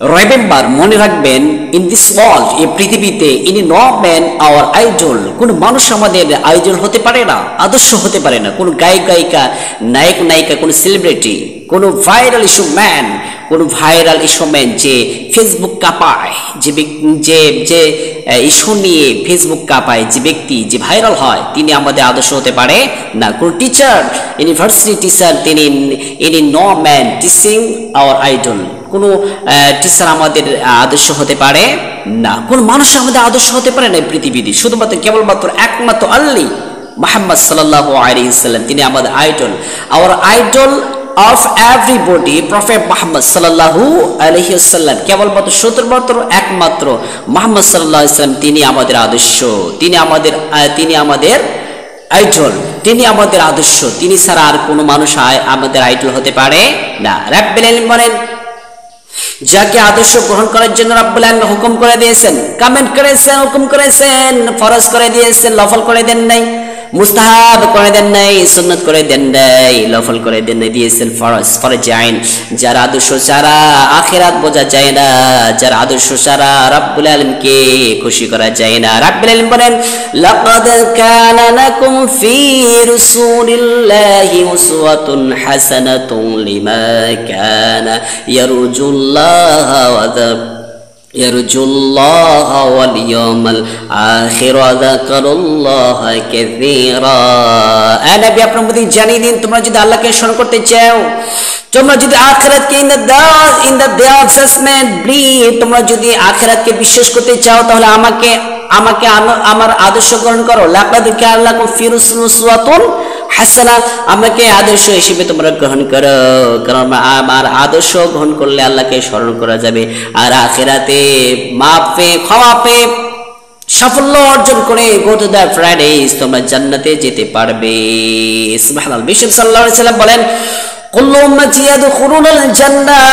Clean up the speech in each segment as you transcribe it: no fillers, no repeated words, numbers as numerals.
Remember মনে রাখবেন, in this world এই পৃথিবীতে ইনি নো ম্যান আওয়ার আইডল, কোনো মানুষ আমাদের আইডল হতে পারে না, আদর্শ হতে পারে না। কোনো গায়ক গায়িকা, নায়ক নায়িকা, কোনো সেলিব্রিটি, কোনো ভাইরাল ইস্যু ম্যান, কোনো ভাইরাল ইস্যু ম্যান যে ফেসবুক কাঁপায়, যে যে ইস্যু নিয়ে ফেসবুক কাঁপায়, যে ব্যক্তি যে ভাইরাল হয়, তিনি আমাদের আদর্শ হতে পারে না। কোনো টিচার, ইউনিভার্সিটি টিচার, তিনি ইনি no man teaching our idol, কোনো টিচার আমাদের আদর্শ হতে পারে না, কোনো মানুষ আমাদের আদর্শ হতে পারে না পৃথিবীতে। শুধুমাত্র কেবলমাত্র একমাত্র আল্লাহ মুহাম্মদ সাল্লাল্লাহু আলাইহি ওয়াসাল্লাম, তিনি আমাদের idol, our idol of everybody prophet Muhammad সাল্লাল্লাহু আলাইহি ওয়াসাল্লাম। কেবলমাত্র শুধুমাত্র একমাত্র মুহাম্মদ সাল্লাল্লাহু আলাইহি ওয়াসাল্লাম, তিনি আমাদের আদর্শ, তিনি আমাদের আইডল, তিনি আমাদের আদর্শ। তিনি ছাড়া আর কোনো মানুষ আমাদের আইডল হতে পারে না। রাব্বুল আলামিন বলেন, যাকে আদর্শ গ্রহণ করার জন্য রাব্বুল আলামিন হুকুম করে দিয়েছেন, কমেন্ট করেছেন, হুকুম করেছেন, ফরজ করে দিয়েছেন, নফল করে দেন নাই, মুস্তাহাব করে দেন নাই, সুন্নাত করে দেন নাই, নফল করে দেন নাই, দিয়েছেন ফরজ, ফরজে আইন। যার আদর্শ ছাড়া আখিরাত বোঝা যায় না, যার আদর্শ ছাড়া রাব্বুল আলামিনকে খুশি করা যায় না। রাব্বুল আলামিন বলেন, লাকাদ কানা লাকুম ফি রাসূলিল্লাহি উসওয়াতুন হাসানাতুন লিমা কানা ইয়ারজুল্লাহা ওয়া يرجو الله واليوم الآخر وذكر الله كثيرا। নবী আপনার মধ্যে জানিয়ে দিন, তোমরা যদি আল্লাহকে স্মরণ করতে চাও, তোমরা যদি আখিরাতকে in the day of judgement believe, তোমরা যদি আখিরাতকে বিশ্বাস করতে চাও, তাহলে আমাকে আমার আদর্শ গ্রহণ করো। লাকাদ কানা লাকুম ফি রাসূলিল্লাহি উসওয়াতুন হাসানা, আমাকে আদর্শ হিসেবে তোমরা গ্রহণ করো, কারণ আমার আদর্শ গ্রহণ করলে আল্লাহকে স্মরণ করা যাবে, আর আখিরাতে মাফ পেয়ে, ক্ষমা পেয়ে, সাফল্য অর্জন করে গো টু দ্য প্যারাডাইস, তোমরা জান্নাতে যেতে পারবে। সুবহানাল্লাহ। বিশ্বনবী সাল্লাল্লাহু আলাইহি ওয়াসাল্লাম বলেন, কুল্লু উম্মতি ইয়াদখুলুনাল জান্নাহ,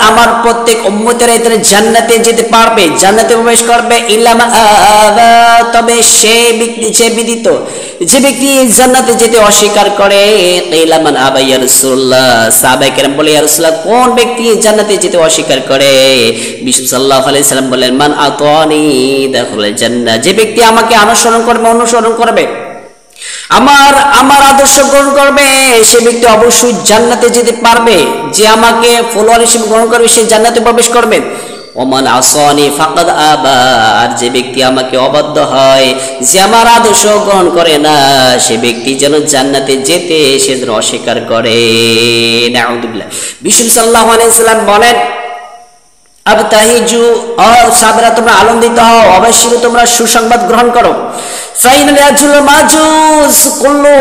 আমার প্রত্যেক উম্মতেরা এতে জান্নাতে যেতে পারবে, জান্নাতে প্রবেশ করবে, ইল্লা মান আবা, তবে সে ব্যতীত যে ব্যক্তি জান্নাতে যেতে অস্বীকার করে। ইল্লা মান আবা ইয়া রাসূলুল্লাহ, সাহাবায়ে কেরাম বলে, ইয়া রাসূলুল্লাহ, কোন ব্যক্তি জান্নাতে যেতে অস্বীকার করে? বিশ্বনবী সাল্লাল্লাহু আলাইহি সাল্লাম বলেন, মান আতানি দাখালাল জান্নাহ, যে ব্যক্তি আমাকে অনুসরণ করবে, আমার আদর্শ গ্রহণ করবে, সে ব্যক্তি অবশ্যই জান্নাতে যেতে পারবে। যে আমাকে ফলোয়ার হিসেবে গ্রহণ করবে, সে জান্নাতে প্রবেশ করবে। ওমান আসানি ফাকাদ আবা, আর যে ব্যক্তি আমাকে অবাধ্য হয়, যে আমার আদর্শ গ্রহণ করে না, সে ব্যক্তি যেন জান্নাতে যেতে সে যেন অস্বীকার করে। নাউযুবিল্লাহ। বিশ্বনবী সাল্লাল্লাহু আলাইহি সাল্লাম বলেন, আবতাহিজু, সাবরা, তোমরা আনন্দিত হও, অবশ্যই তোমরা সুসংবাদ গ্রহণ করো। ফাইনালি আজুল মাজুস কুল্লু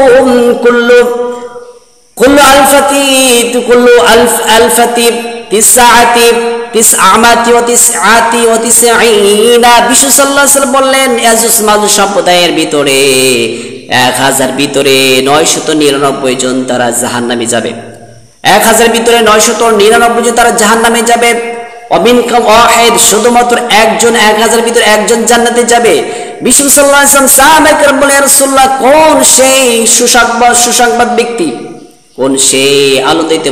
আলফাতি তিসআতি তিসআমাতি ওয়া তিসআতি ওয়া তিসঈনা। বিশ্বনবী সাল্লাল্লাহু আলাইহি সাল্লাম বললেন, ইয়াজুজ মাজুজ সম্প্রদায়ের ভিতরে 1000 ভিতরে 999 জন তারা জাহান্নামে যাবে। 1000 ভিতরে 999 জন তারা জাহান্নামে যাবে। অমিনকাম ওয়াহিদ, শুধুমাত্র একজন, 1000 ভিতরে একজন জান্নাতে যাবে। বিশ্বনবী সাল্লাল্লাহু আলাইহি ওয়াসাল্লাম সাহাবায়ে কেরাম বলে, ইয়া রাসূলুল্লাহ, কোন সেই সুসংবাদ ব্যক্তি, কোন সেই আনন্দিত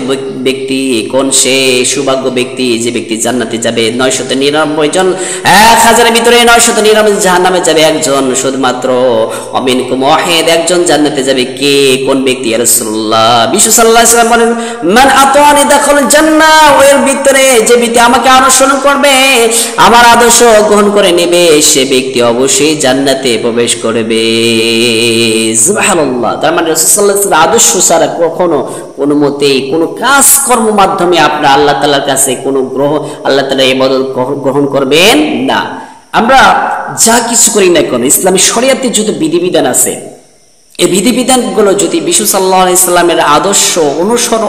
ব্যক্তি, কোন সেই সৌভাগ্য ব্যক্তি, যে ব্যক্তি জান্নাতে যাবে? 999 জন, 1000 ভিতরে 999 জাহান্নামে যাবে, একজন শুধুমাত্র অমিনকুম ওয়াহিদ, একজন জান্নাতে যাবে। কে, কোন ব্যক্তি? ইয়া রাসূলুল্লাহ। বিশ্বনবী সাল্লাল্লাহু আলাইহি ওয়াসাল্লাম বলেন, মান আতানি দাখালাল জান্নাহ, এর ভিতরে যে ব্যক্তি আমাকে অনুসরণ করবে, আমার আদর্শ গ্রহণ করে নেবে, সে ব্যক্তি অবশ্যই জান্নাতে প্রবেশ করবে। সুবহানাল্লাহ। তার মানে রাসূল সাল্লাল্লাহু আলাইহি ওয়াসাল্লাম আদর্শ ছাড়া কখনো কোনো মতেই কোনো কাজ কর্ম মাধ্যমে আপনার আল্লাহ তাআলার কাছে কোনো আল্লাহ তাআলা ইবাদত গ্রহণ করবেন না। আমরা যা কিছু করি না কেন, ইসলামী শরিয়াতে যত বিধিবিধান আছে, এই বিধিবিধানগুলো যদি বিশ্বনবী সাল্লাল্লাহু আলাইহি সাল্লামের আদর্শ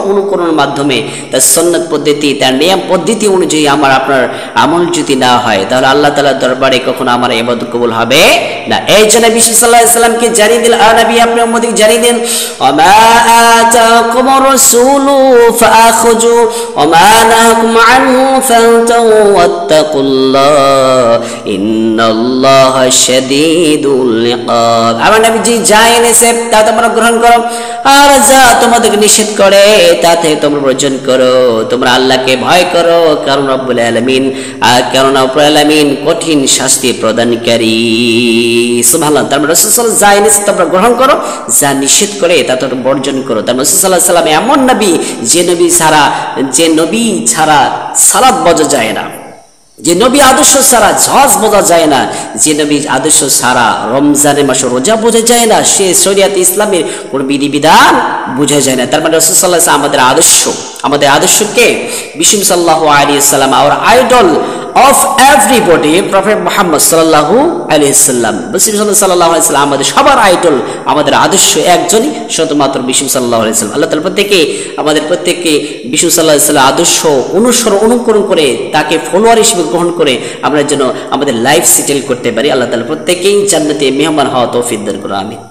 অনুকরণের মাধ্যমে, তার সুন্নাত পদ্ধতি, তার নিয়ম পদ্ধতি অনুযায়ী আপনার আমল যদি না হয়, তাহলে আল্লাহ তাআলার দরবারে কখনো আমার ইবাদত কবুল হবে না। এই জন্য বিশ্বনবী সাল্লাল্লাহু আলাইহি সাল্লামকে জানিয়ে দিল, নবী আপনি উম্মতকে জানিয়ে দেন, ওমা আতাকুমুর রাসূলু ফাআখুযু ওমা নাহাকুম আনহু ফান্তাউ ওয়াত্তাকুল্লাহ ইন্নাল্লাহা শাদীদুল ইকাব। আমার নবীজি যা এনেছেন দিয়েছে তা তোমরা গ্রহণ করো, আর যা তোমাদেরকে নিষেধ করে তা থেকে তোমরা বর্জন করো। তোমরা আল্লাহকে ভয় করো, কারণ রব্বুল আলামিন কঠিন শাস্তি প্রদানকারী। সুবহানাল্লাহ। তার মানে রাসূল সাল্লাল্লাহু আলাইহি ওয়াসাল্লাম যা এনেছে তোমরা গ্রহণ করো, যা নিষেধ করে তা তোমরা বর্জন করো। তার মানে রাসূল সাল্লাল্লাহু আলাইহি ওয়াসাল্লাম এমন নবী যে নবী ছাড়া সালাত বোঝা যায় না, যে নবী আদর্শ ছাড়া হজ বোঝা যায় না, যে নবী আদর্শ ছাড়া রমজানের মাসে রোজা বোঝা যায় না, সে শরিয়াত ইসলামের কোন বিধিবিধান বোঝা যায় না। তার মানে রাসূল সাল্লাল্লাহু আলাইহি ওয়াসাল্লাম আমাদের আদর্শকে বিষ্ণু সাল্লাল্লাহু আলাইহি ওয়াসাল্লাম our idol of everybody prophet Muhammad সাল্লাল্লাহু আলাইহি ওয়াসাল্লাম, বিষ্ণু সাল্লাল্লাহু আলাইহি ওয়াসাল্লাম আমাদের সবার আইডল, আমাদের আদর্শ একজনই শুধুমাত্র বিষ্ণু সাল্লাল্লাহু আলাইহি ওয়াসাল্লাম। আল্লাহ তাআলা আমাদের প্রত্যেককে বিষ্ণু সাল্লাল্লাহু আলাইহি ওয়াসাল্লাম আদর্শ অনুকরণ করে তাকে ফলোয়ার হিসেবে গ্রহণ করে আমরা যেন আমাদের লাইফ সেটেল করতে পারি। আল্লাহ তাআলা প্রত্যেককেই জান্নাতে মেহমান হওয়া তৌফিক দান করুন, আমিন।